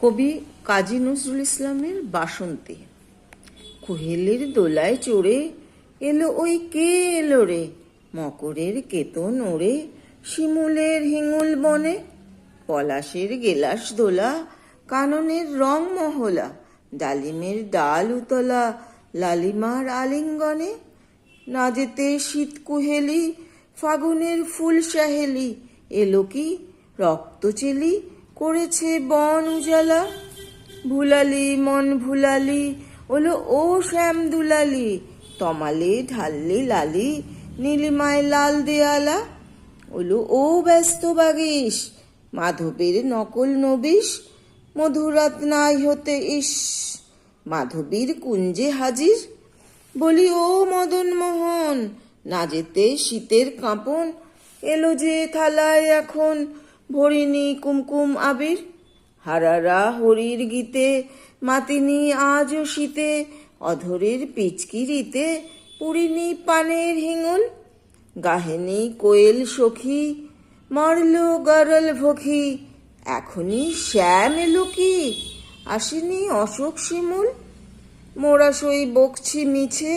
কবি কাজী নজরুল ইসলামের বাসন্তী। কোহেলের দোলায় চড়ে এলো ওই কে এলো রে, মকরের কেতন ওড়ে শিমুলের হিঙুল বনে, পলাশের গেলাস দোলা কাননের রং মহলা, ডালিমের ডাল উতলা লালিমার আলিঙ্গনে, না যেতে শীত কুহেলি ফাগুনের ফুল সাহেলি, এলো কি রক্ত চেলি করেছে বন উজালা, ভুলালি মন ভুলালি ওলো ও শ্যাম দুলালি, তমালে ঢাললি লালি নীলিমায় লাল দেয়ালা, ওলো ও ব্যস্ত বাগিস মাধবের নকল নবিশ, মধুরাত নাই হতে ইস মাধবীর কুঞ্জে হাজির, বলি ও মদন মোহন না যেতে শীতের কাঁপন, এলো যে থালায় এখন ভরিনি কুমকুম আবির, হারারা হরির গীতে মাতিনি আজও শীতে, অধরের পিচকিরিতে পুরিনি পানের হিঙুল, গাহেনি কোয়েল সখী মারল গরল ভখি, এখনই শ্যাম এলো কি আসেনি অশোক শিমুল, মোরা সই বকছি মিছে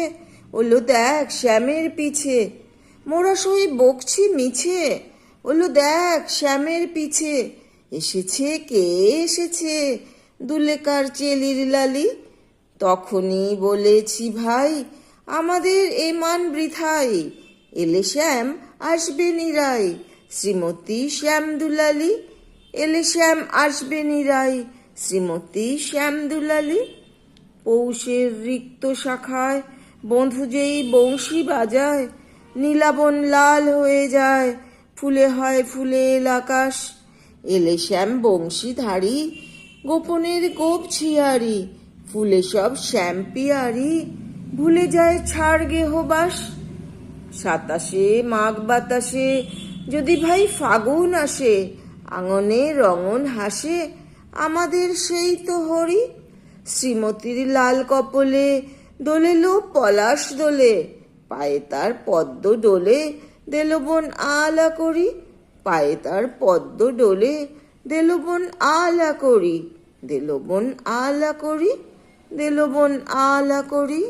ওলো দেখ শ্যামের পিছে, মোরা সই বকছি মিছে ওলো দেখ শ্যামের পিছে, এসেছে কে এসেছে দুলেকার চেলির লালি, তখনই বলেছি ভাই আমাদের এ মান বৃথাই, এলে শ্যাম আসবে নিরাই শ্রীমতী শ্যাম দুলালি, এলে শ্যাম আসবে নিরাই শ্রীমতী শ্যাম দুলালি। পৌষের রিক্ত শাখায় বন্ধু যেই বংশী বাজায়, নীলাবন লাল হয়ে যায় ফুলে হয় ফুলেল আকাশ, এলে শ্যাম বংশীধারী গোপনের গোপ ছিয়ারি, ফুলে সব শ্যাম পিয়ারি ভুলে যায় ছাড় গেহবাস, সাতাশে মাঘ বাতাসে যদি ভাই ফাগুন আসে, আঙনে রঙন হাসে আমাদের সেই তো হরি, শ্রীমতীর লাল কপলে দোলেলো পলাশ দোলে, পায়ে তার পদ্ম ডোলে দেলো বোন আলা করি, পায়ে তার পদ্ম ডোলে দেলো বোন আলা করি, দেলো বোন আলা করি, দেলো বোন আলা করি।